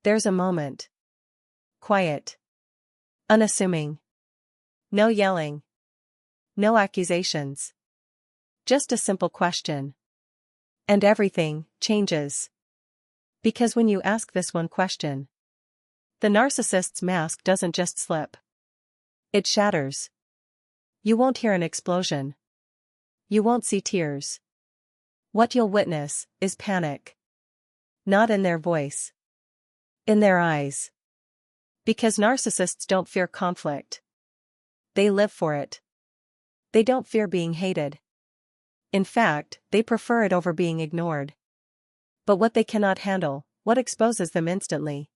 There's a moment. Quiet. Unassuming. No yelling. No accusations. Just a simple question. And everything changes. Because when you ask this one question, the narcissist's mask doesn't just slip. It shatters. You won't hear an explosion. You won't see tears. What you'll witness is panic. Not in their voice. In their eyes. Because narcissists don't fear conflict. They live for it. They don't fear being hated. In fact, they prefer it over being ignored. But what they cannot handle, what exposes them instantly,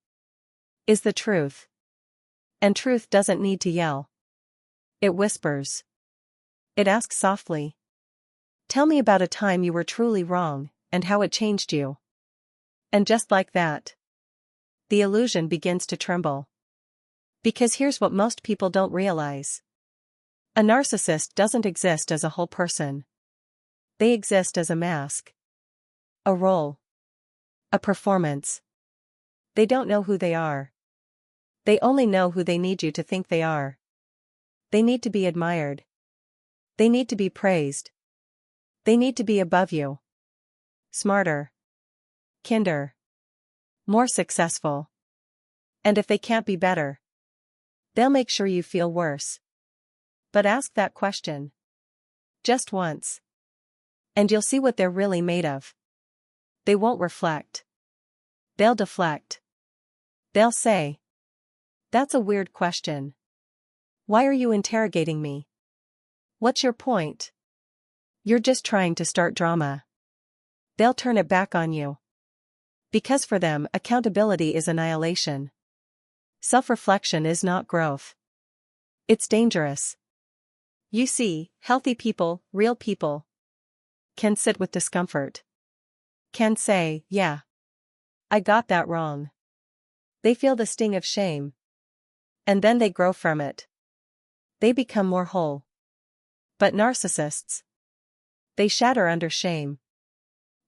is the truth. And truth doesn't need to yell. It whispers. It asks softly. Tell me about a time you were truly wrong, and how it changed you. And just like that, the illusion begins to tremble. Because here's what most people don't realize. A narcissist doesn't exist as a whole person. They exist as a mask. A role. A performance. They don't know who they are. They only know who they need you to think they are. They need to be admired. They need to be praised. They need to be above you. Smarter. Kinder. More successful. And if they can't be better, they'll make sure you feel worse. But ask that question. Just once. And you'll see what they're really made of. They won't reflect. They'll deflect. They'll say, "That's a weird question. Why are you interrogating me? What's your point? You're just trying to start drama." They'll turn it back on you. Because for them, accountability is annihilation. Self-reflection is not growth. It's dangerous. You see, healthy people, real people, can sit with discomfort. Can say, "Yeah, I got that wrong." They feel the sting of shame. And then they grow from it. They become more whole. But narcissists, they shatter under shame.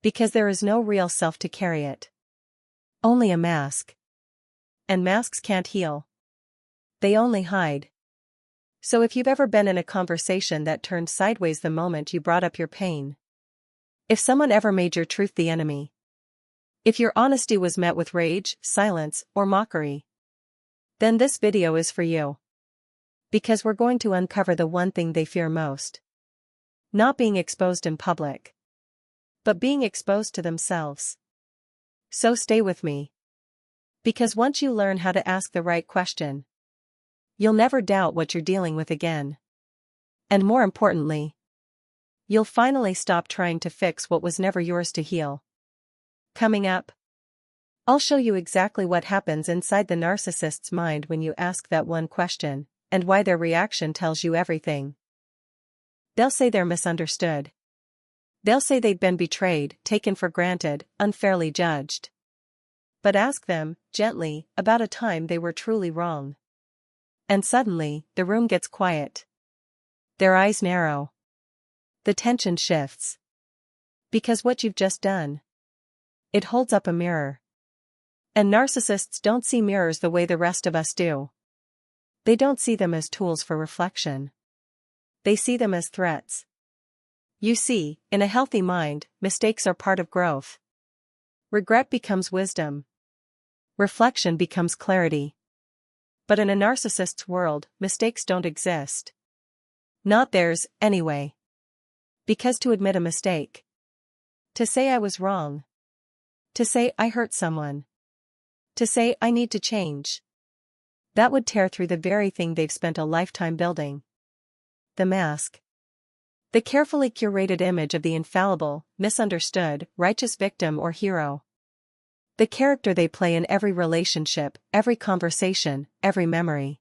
Because there is no real self to carry it. Only a mask. And masks can't heal. They only hide. So if you've ever been in a conversation that turned sideways the moment you brought up your pain, if someone ever made your truth the enemy, if your honesty was met with rage, silence, or mockery, then this video is for you. Because we're going to uncover the one thing they fear most. Not being exposed in public, but being exposed to themselves. So stay with me. Because once you learn how to ask the right question, you'll never doubt what you're dealing with again. And more importantly, you'll finally stop trying to fix what was never yours to heal. Coming up, I'll show you exactly what happens inside the narcissist's mind when you ask that one question, and why their reaction tells you everything. They'll say they're misunderstood. They'll say they've been betrayed, taken for granted, unfairly judged. But ask them, gently, about a time they were truly wrong. And suddenly, the room gets quiet. Their eyes narrow. The tension shifts. Because what you've just done, it holds up a mirror. And narcissists don't see mirrors the way the rest of us do. They don't see them as tools for reflection. They see them as threats. You see, in a healthy mind, mistakes are part of growth. Regret becomes wisdom. Reflection becomes clarity. But in a narcissist's world, mistakes don't exist. Not theirs, anyway. Because to admit a mistake, to say I was wrong, to say I hurt someone, to say I need to change, that would tear through the very thing they've spent a lifetime building. The mask. The carefully curated image of the infallible, misunderstood, righteous victim or hero. The character they play in every relationship, every conversation, every memory.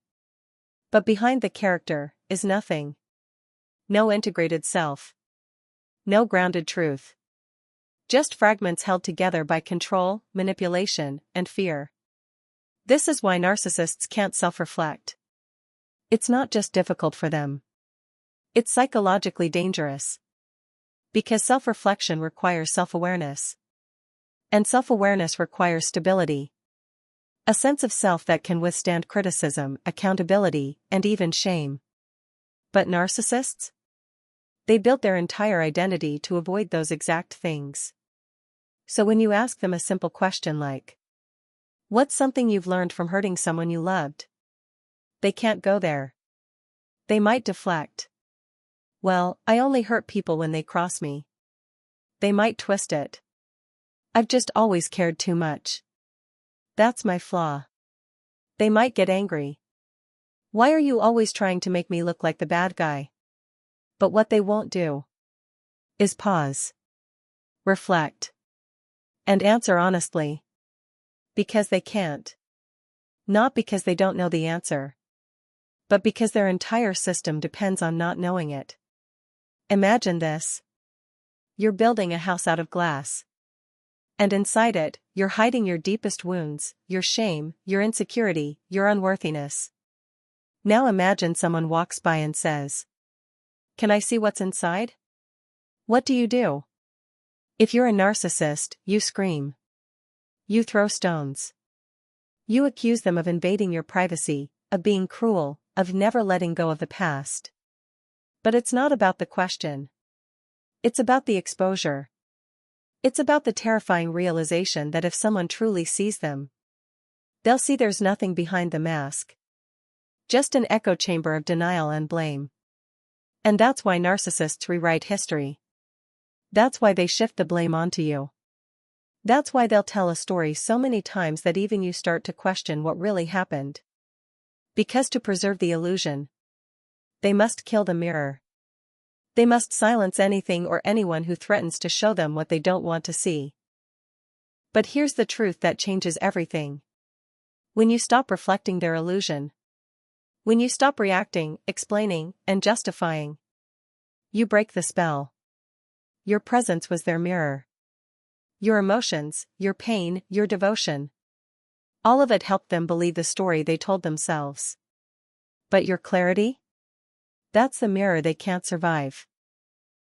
But behind the character is nothing. No integrated self. No grounded truth. Just fragments held together by control, manipulation, and fear. This is why narcissists can't self-reflect. It's not just difficult for them. It's psychologically dangerous. Because self-reflection requires self-awareness. And self-awareness requires stability. A sense of self that can withstand criticism, accountability, and even shame. But narcissists? They built their entire identity to avoid those exact things. So when you ask them a simple question like, "What's something you've learned from hurting someone you loved?" they can't go there. They might deflect. "Well, I only hurt people when they cross me." They might twist it. "I've just always cared too much. That's my flaw." They might get angry. "Why are you always trying to make me look like the bad guy?" But what they won't do is pause, reflect, and answer honestly. Because they can't. Not because they don't know the answer, but because their entire system depends on not knowing it. Imagine this. You're building a house out of glass. And inside it, you're hiding your deepest wounds, your shame, your insecurity, your unworthiness. Now imagine someone walks by and says, "Can I see what's inside?" What do you do? If you're a narcissist, you scream. You throw stones. You accuse them of invading your privacy, of being cruel, of never letting go of the past. But it's not about the question. It's about the exposure. It's about the terrifying realization that if someone truly sees them, they'll see there's nothing behind the mask. Just an echo chamber of denial and blame. And that's why narcissists rewrite history. That's why they shift the blame onto you. That's why they'll tell a story so many times that even you start to question what really happened. Because to preserve the illusion, they must kill the mirror. They must silence anything or anyone who threatens to show them what they don't want to see. But here's the truth that changes everything. When you stop reflecting their illusion, when you stop reacting, explaining, and justifying, you break the spell. Your presence was their mirror. Your emotions, your pain, your devotion. All of it helped them believe the story they told themselves. But your clarity? That's the mirror they can't survive.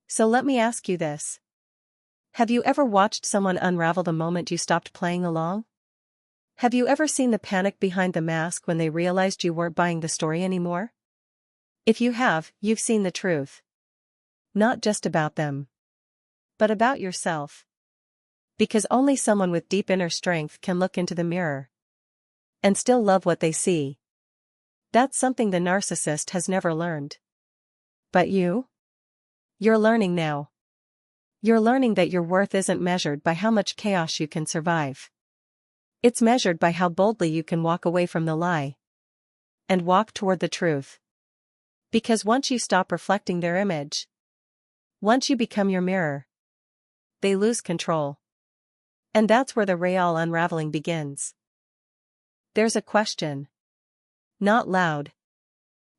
So let me ask you this. Have you ever watched someone unravel the moment you stopped playing along? Have you ever seen the panic behind the mask when they realized you weren't buying the story anymore? If you have, you've seen the truth. Not just about them, but about yourself. Because only someone with deep inner strength can look into the mirror and still love what they see. That's something the narcissist has never learned. But you? You're learning now. You're learning that your worth isn't measured by how much chaos you can survive. It's measured by how boldly you can walk away from the lie and walk toward the truth. Because once you stop reflecting their image, once you become your mirror, they lose control. And that's where the real unraveling begins. There's a question. Not loud.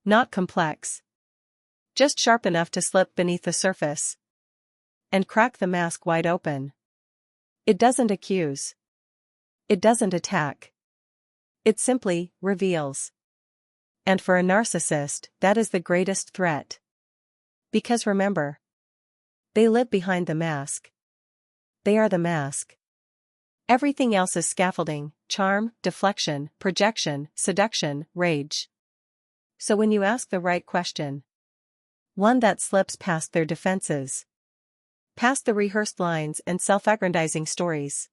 Not complex. Just sharp enough to slip beneath the surface and crack the mask wide open. It doesn't accuse. It doesn't attack. It simply reveals. And for a narcissist, that is the greatest threat. Because remember, they live behind the mask. They are the mask. Everything else is scaffolding, charm, deflection, projection, seduction, rage. So when you ask the right question, one that slips past their defenses, past the rehearsed lines and self-aggrandizing stories,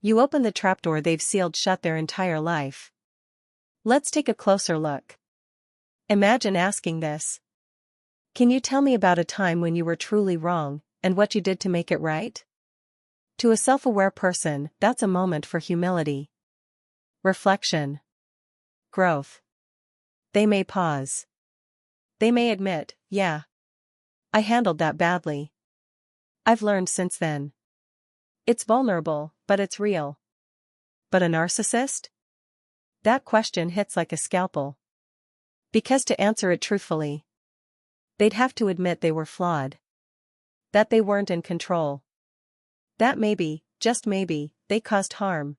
you open the trapdoor they've sealed shut their entire life. Let's take a closer look. Imagine asking this. Can you tell me about a time when you were truly wrong, and what you did to make it right? To a self-aware person, that's a moment for humility, reflection, growth. They may pause. They may admit, yeah, I handled that badly. I've learned since then. It's vulnerable, but it's real. But a narcissist? That question hits like a scalpel. Because to answer it truthfully, they'd have to admit they were flawed. That they weren't in control. That maybe, just maybe, they caused harm.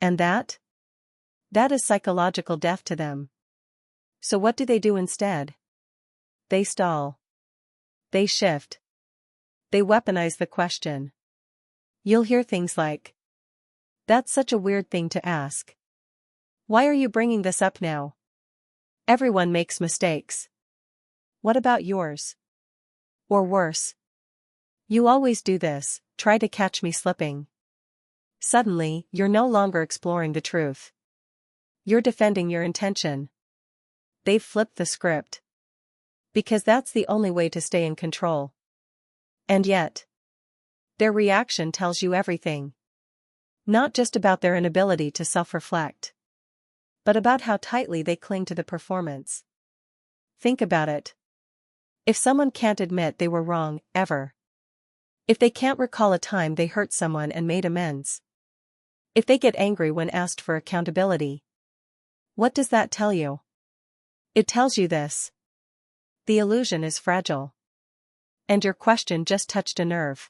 And that? That is psychological death to them. So what do they do instead? They stall. They shift. They weaponize the question. You'll hear things like, "That's such a weird thing to ask." Why are you bringing this up now? Everyone makes mistakes. What about yours? Or worse. You always do this, try to catch me slipping. Suddenly, you're no longer exploring the truth. You're defending your intention. They've flipped the script. Because that's the only way to stay in control. And yet, their reaction tells you everything. Not just about their inability to self-reflect, but about how tightly they cling to the performance. Think about it. If someone can't admit they were wrong, ever. If they can't recall a time they hurt someone and made amends. If they get angry when asked for accountability. What does that tell you? It tells you this. The illusion is fragile. And your question just touched a nerve.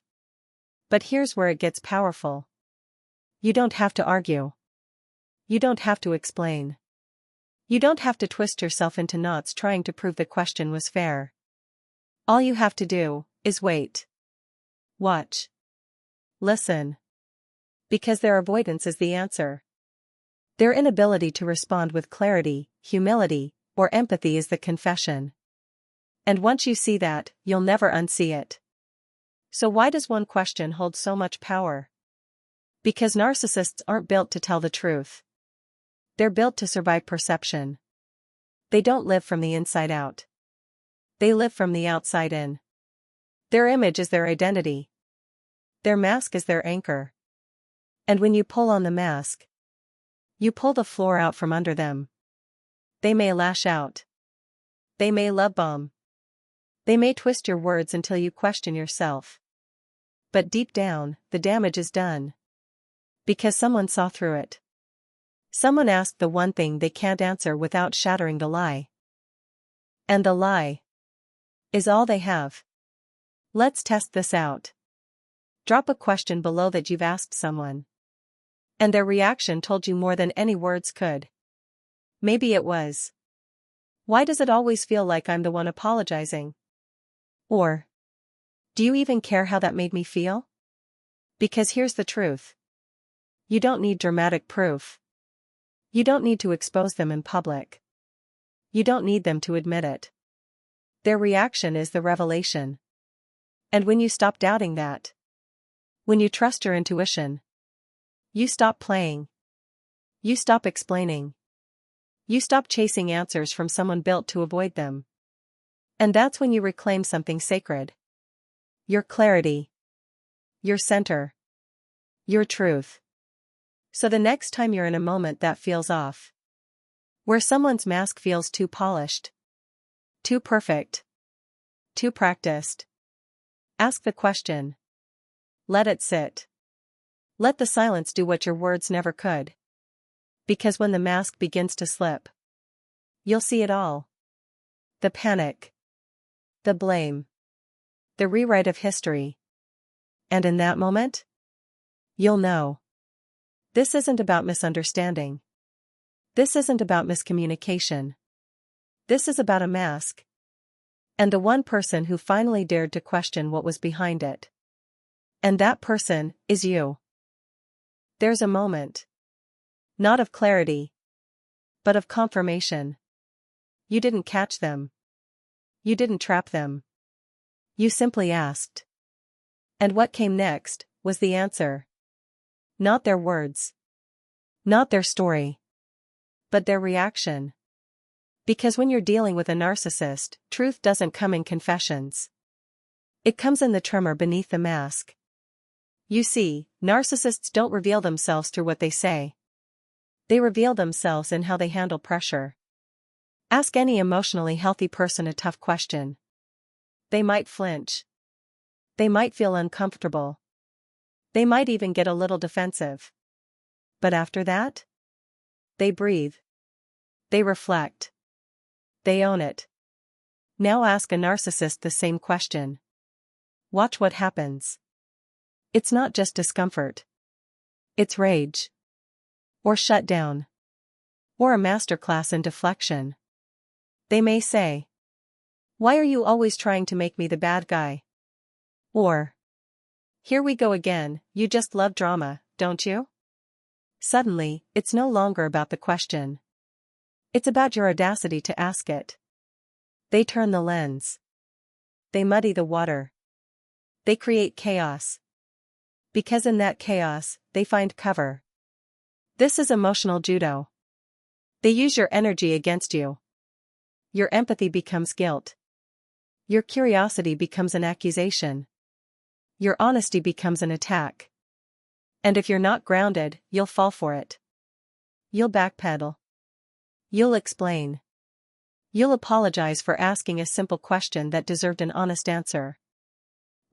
But here's where it gets powerful. You don't have to argue. You don't have to explain. You don't have to twist yourself into knots trying to prove the question was fair. All you have to do is wait. Watch. Listen. Because their avoidance is the answer. Their inability to respond with clarity, humility, or empathy is the confession. And once you see that, you'll never unsee it. So why does one question hold so much power? Because narcissists aren't built to tell the truth. They're built to survive perception. They don't live from the inside out. They live from the outside in. Their image is their identity. Their mask is their anchor. And when you pull on the mask, you pull the floor out from under them. They may lash out. They may love bomb. They may twist your words until you question yourself. But deep down, the damage is done. Because someone saw through it. Someone asked the one thing they can't answer without shattering the lie. And the lie is all they have. Let's test this out. Drop a question below that you've asked someone. And their reaction told you more than any words could. Maybe it was, why does it always feel like I'm the one apologizing? Or, do you even care how that made me feel? Because here's the truth. You don't need dramatic proof. You don't need to expose them in public. You don't need them to admit it. Their reaction is the revelation. And when you stop doubting that, when you trust your intuition, you stop playing. You stop explaining. You stop chasing answers from someone built to avoid them. And that's when you reclaim something sacred. Your clarity. Your center. Your truth. So the next time you're in a moment that feels off, where someone's mask feels too polished, too perfect, too practiced, ask the question. Let it sit. Let the silence do what your words never could. Because when the mask begins to slip, you'll see it all. The panic. The blame. The rewrite of history. And in that moment, you'll know. This isn't about misunderstanding. This isn't about miscommunication. This is about a mask. And the one person who finally dared to question what was behind it. And that person is you. There's a moment. Not of clarity. But of confirmation. You didn't catch them. You didn't trap them. You simply asked. And what came next was the answer. Not their words. Not their story. But their reaction. Because when you're dealing with a narcissist, truth doesn't come in confessions. It comes in the tremor beneath the mask. You see, narcissists don't reveal themselves through what they say. They reveal themselves in how they handle pressure. Ask any emotionally healthy person a tough question. They might flinch. They might feel uncomfortable. They might even get a little defensive. But after that? They breathe. They reflect. They own it. Now ask a narcissist the same question. Watch what happens. It's not just discomfort. It's rage. Or shutdown. Or a masterclass in deflection. They may say, why are you always trying to make me the bad guy? Or, here we go again, you just love drama, don't you? Suddenly, it's no longer about the question. It's about your audacity to ask it. They turn the lens. They muddy the water. They create chaos. Because in that chaos, they find cover. This is emotional judo. They use your energy against you. Your empathy becomes guilt. Your curiosity becomes an accusation. Your honesty becomes an attack. And if you're not grounded, you'll fall for it. You'll backpedal. You'll explain. You'll apologize for asking a simple question that deserved an honest answer.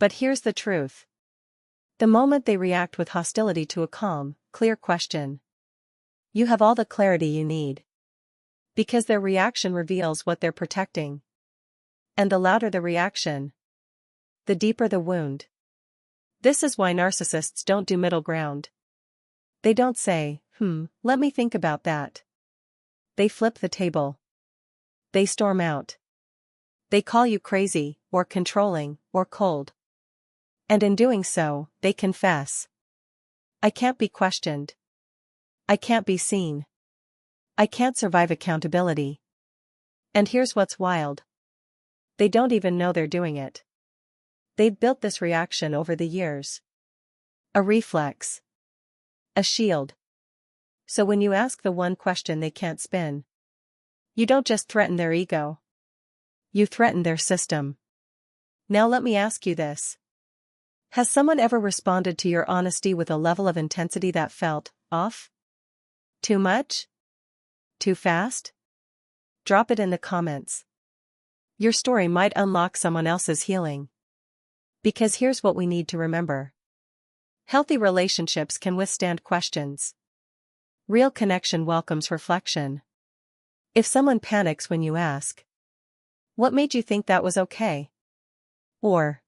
But here's the truth. The moment they react with hostility to a calm, clear question, you have all the clarity you need. Because their reaction reveals what they're protecting. And the louder the reaction, the deeper the wound. This is why narcissists don't do middle ground. They don't say, let me think about that. They flip the table. They storm out. They call you crazy, or controlling, or cold. And in doing so, they confess. I can't be questioned. I can't be seen. I can't survive accountability. And here's what's wild. They don't even know they're doing it. They've built this reaction over the years. A reflex. A shield. So when you ask the one question they can't spin, you don't just threaten their ego. You threaten their system. Now let me ask you this. Has someone ever responded to your honesty with a level of intensity that felt off? Too much? Too fast? Drop it in the comments. Your story might unlock someone else's healing. Because here's what we need to remember. Healthy relationships can withstand questions. Real connection welcomes reflection. If someone panics when you ask, what made you think that was okay? Or,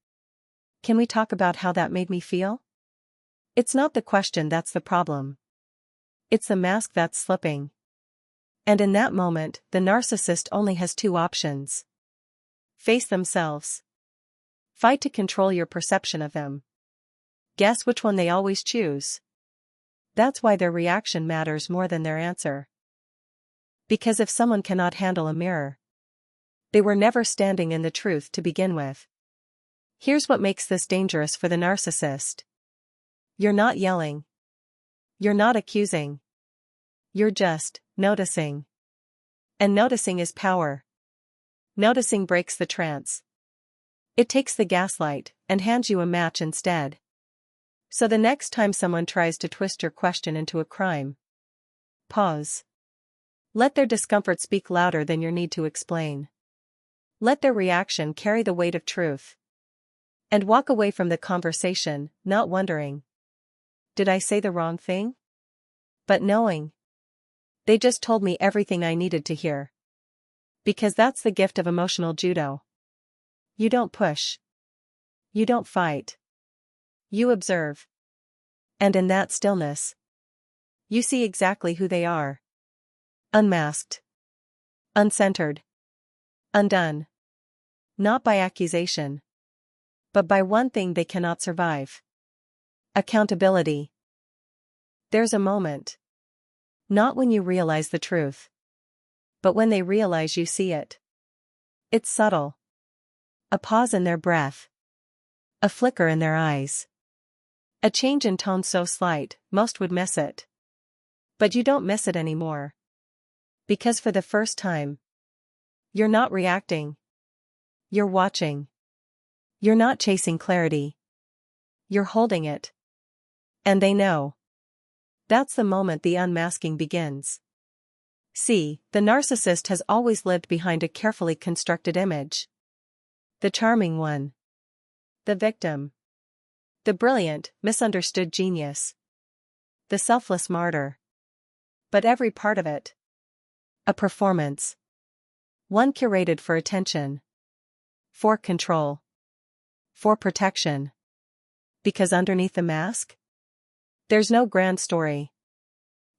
can we talk about how that made me feel? It's not the question that's the problem. It's the mask that's slipping. And in that moment, the narcissist only has two options. Face themselves. Fight to control your perception of them. Guess which one they always choose. That's why their reaction matters more than their answer. Because if someone cannot handle a mirror, they were never standing in the truth to begin with. Here's what makes this dangerous for the narcissist. You're not yelling. You're not accusing. You're just noticing. And noticing is power. Noticing breaks the trance. It takes the gaslight and hands you a match instead. So the next time someone tries to twist your question into a crime, pause. Let their discomfort speak louder than your need to explain. Let their reaction carry the weight of truth. And walk away from the conversation, not wondering, did I say the wrong thing? But knowing, they just told me everything I needed to hear. Because that's the gift of emotional judo. You don't push. You don't fight. You observe. And in that stillness, you see exactly who they are. Unmasked. Uncentered. Undone. Not by accusation, but by one thing they cannot survive. Accountability. There's a moment. Not when you realize the truth, but when they realize you see it. It's subtle. A pause in their breath. A flicker in their eyes. A change in tone so slight, most would miss it. But you don't miss it anymore. Because for the first time, you're not reacting. You're watching. You're not chasing clarity. You're holding it. And they know. That's the moment the unmasking begins. See, the narcissist has always lived behind a carefully constructed image. The charming one. The victim. The brilliant, misunderstood genius. The selfless martyr. But every part of it. A performance. One curated for attention. For control. For protection. Because underneath the mask, there's no grand story.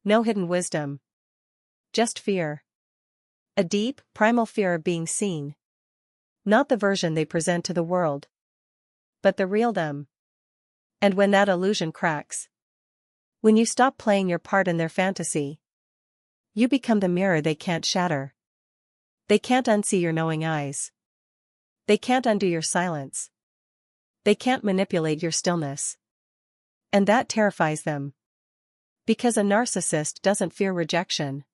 No hidden wisdom. Just fear. A deep, primal fear of being seen. Not the version they present to the world, but the real them. And when that illusion cracks, When you stop playing your part in their fantasy, you become the mirror they can't shatter. They can't unsee your knowing eyes. They can't undo your silence. They can't manipulate your stillness. And that terrifies them. Because a narcissist doesn't fear rejection.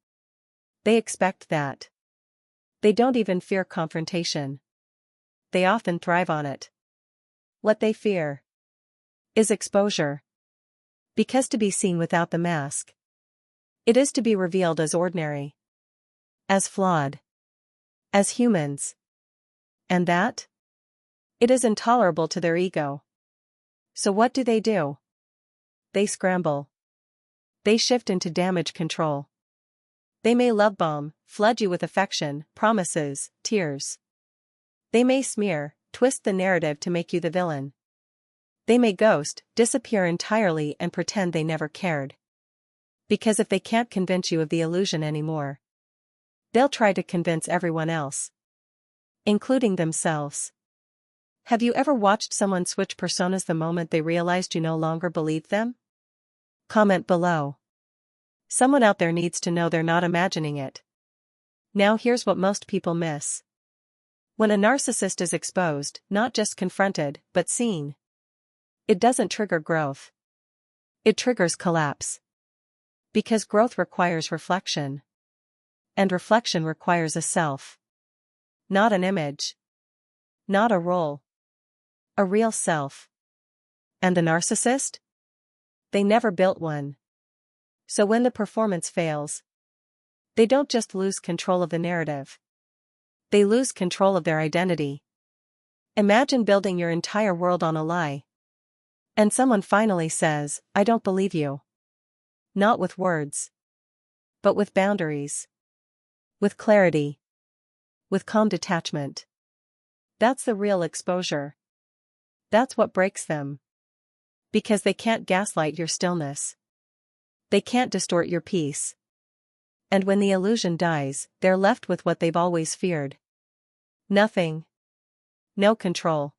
They expect that. They don't even fear confrontation. They often thrive on it. What they fear is exposure. Because to be seen without the mask, it is to be revealed as ordinary, as flawed, as humans. And that? It is intolerable to their ego. So what do? They scramble. They shift into damage control. They may love bomb, flood you with affection, promises, tears. They may smear, twist the narrative to make you the villain. They may ghost, disappear entirely and pretend they never cared. Because if they can't convince you of the illusion anymore, they'll try to convince everyone else, including themselves. Have you ever watched someone switch personas the moment they realized you no longer believed them? Comment below. Someone out there needs to know they're not imagining it. Now here's what most people miss. When a narcissist is exposed, not just confronted, but seen, it doesn't trigger growth. It triggers collapse. Because growth requires reflection. And reflection requires a self. Not an image. Not a role. A real self. And the narcissist? They never built one. So when the performance fails, they don't just lose control of the narrative. They lose control of their identity. Imagine building your entire world on a lie. And someone finally says, "I don't believe you." Not with words. But with boundaries. With clarity. With calm detachment. That's the real exposure. That's what breaks them. Because they can't gaslight your stillness. They can't distort your peace. And when the illusion dies, they're left with what they've always feared. Nothing. No control.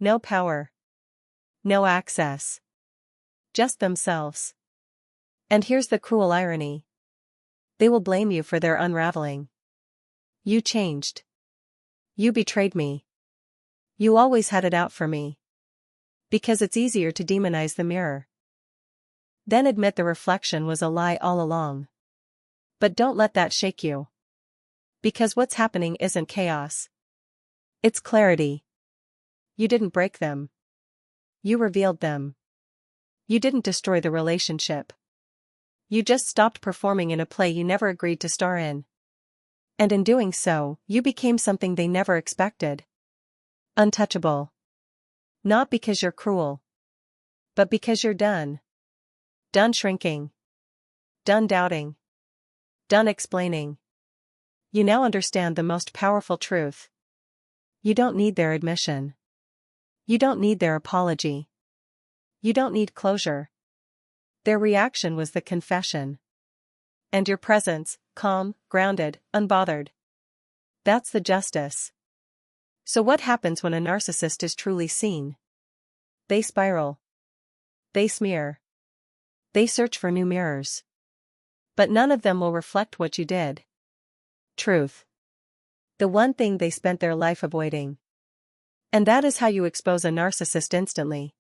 No power. No access. Just themselves. And here's the cruel irony. They will blame you for their unraveling. You changed. You betrayed me. You always had it out for me. Because it's easier to demonize the mirror. Then admit the reflection was a lie all along. But don't let that shake you. Because what's happening isn't chaos. It's clarity. You didn't break them. You revealed them. You didn't destroy the relationship. You just stopped performing in a play you never agreed to star in. And in doing so, you became something they never expected. Untouchable. Not because you're cruel. But because you're done. Done shrinking. Done doubting. Done explaining. You now understand the most powerful truth. You don't need their admission. You don't need their apology. You don't need closure. Their reaction was the confession. And your presence, calm, grounded, unbothered. That's the justice. So what happens when a narcissist is truly seen? They spiral. They smear. They search for new mirrors. But none of them will reflect what you did. Truth. The one thing they spent their life avoiding. And that is how you expose a narcissist instantly.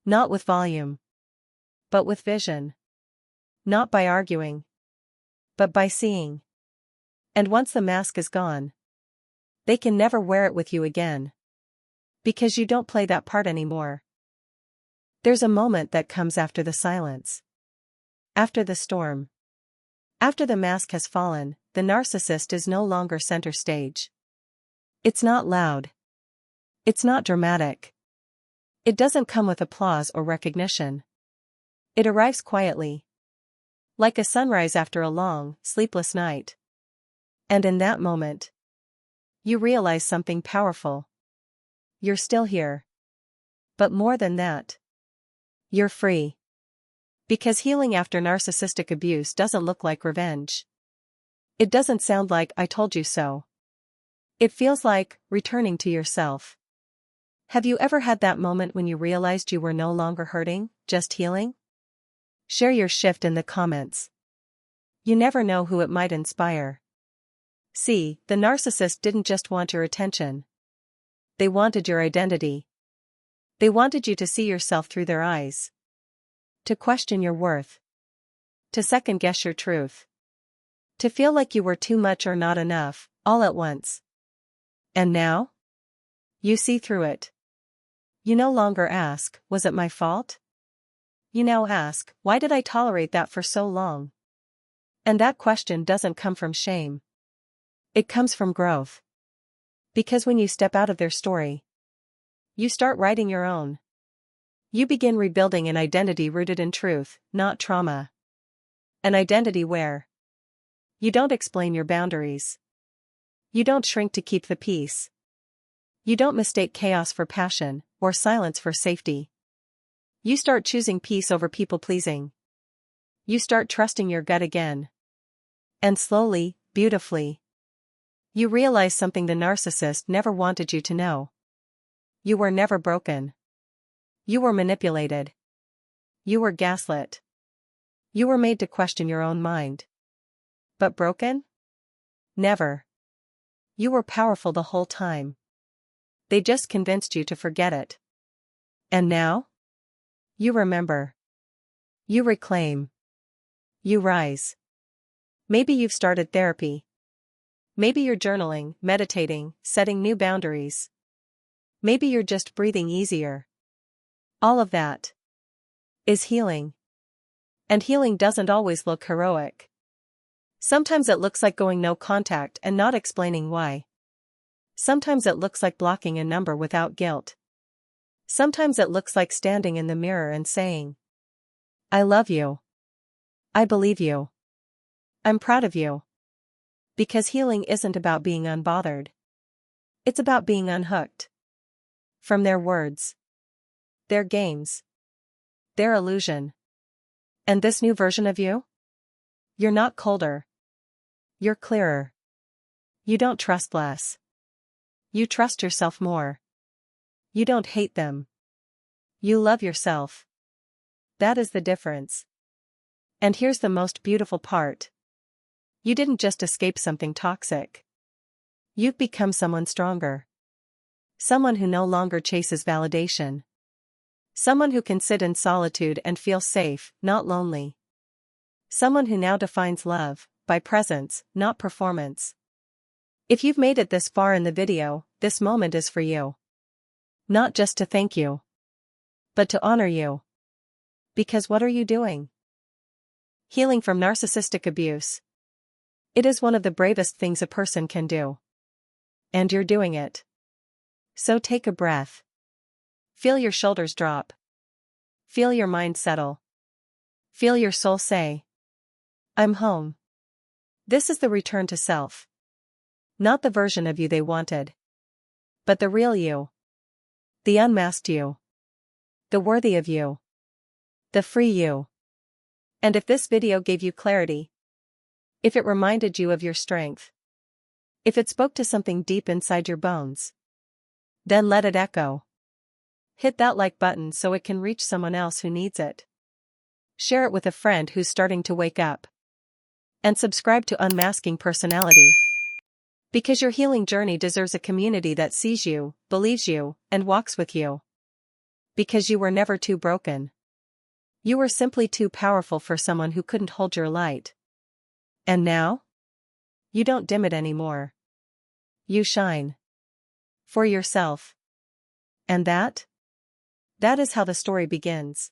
Not with volume. But with vision. Not by arguing. But by seeing. And once the mask is gone, they can never wear it with you again. Because you don't play that part anymore. There's a moment that comes after the silence. After the storm. After the mask has fallen, the narcissist is no longer center stage. It's not loud. It's not dramatic. It doesn't come with applause or recognition. It arrives quietly. Like a sunrise after a long, sleepless night. And in that moment, you realize something powerful. You're still here. But more than that, you're free. Because healing after narcissistic abuse doesn't look like revenge. It doesn't sound like "I told you so." It feels like returning to yourself. Have you ever had that moment when you realized you were no longer hurting, just healing? Share your shift in the comments. You never know who it might inspire. See, the narcissist didn't just want your attention. They wanted your identity. They wanted you to see yourself through their eyes. To question your worth. To second-guess your truth. To feel like you were too much or not enough, all at once. And now? You see through it. You no longer ask, was it my fault? You now ask, why did I tolerate that for so long? And that question doesn't come from shame. It comes from growth. Because when you step out of their story, you start writing your own. You begin rebuilding an identity rooted in truth, not trauma. An identity where you don't explain your boundaries. You don't shrink to keep the peace. You don't mistake chaos for passion, or silence for safety. You start choosing peace over people-pleasing. You start trusting your gut again. And slowly, beautifully, you realize something the narcissist never wanted you to know. You were never broken. You were manipulated. You were gaslit. You were made to question your own mind. But broken? Never. You were powerful the whole time. They just convinced you to forget it. And now? You remember. You reclaim. You rise. Maybe you've started therapy. Maybe you're journaling, meditating, setting new boundaries. Maybe you're just breathing easier. All of that is healing. And healing doesn't always look heroic. Sometimes it looks like going no contact and not explaining why. Sometimes it looks like blocking a number without guilt. Sometimes it looks like standing in the mirror and saying, I love you. I believe you. I'm proud of you. Because healing isn't about being unbothered. It's about being unhooked. From their words. Their games. Their illusion. And this new version of you? You're not colder. You're clearer. You don't trust less. You trust yourself more. You don't hate them. You love yourself. That is the difference. And here's the most beautiful part. You didn't just escape something toxic. You've become someone stronger. Someone who no longer chases validation. Someone who can sit in solitude and feel safe, not lonely. Someone who now defines love by presence, not performance. If you've made it this far in the video, this moment is for you. Not just to thank you, but to honor you. Because what are you doing? Healing from narcissistic abuse. It is one of the bravest things a person can do. And you're doing it. So take a breath. Feel your shoulders drop. Feel your mind settle. Feel your soul say, I'm home. This is the return to self. Not the version of you they wanted. But the real you. The unmasked you. The worthy of you. The free you. And if this video gave you clarity, if it reminded you of your strength, if it spoke to something deep inside your bones, then let it echo. Hit that like button so it can reach someone else who needs it. Share it with a friend who's starting to wake up. And subscribe to Unmasking Personality. Because your healing journey deserves a community that sees you, believes you, and walks with you. Because you were never too broken. You were simply too powerful for someone who couldn't hold your light. And now? You don't dim it anymore. You shine. For yourself. And that? That is how the story begins.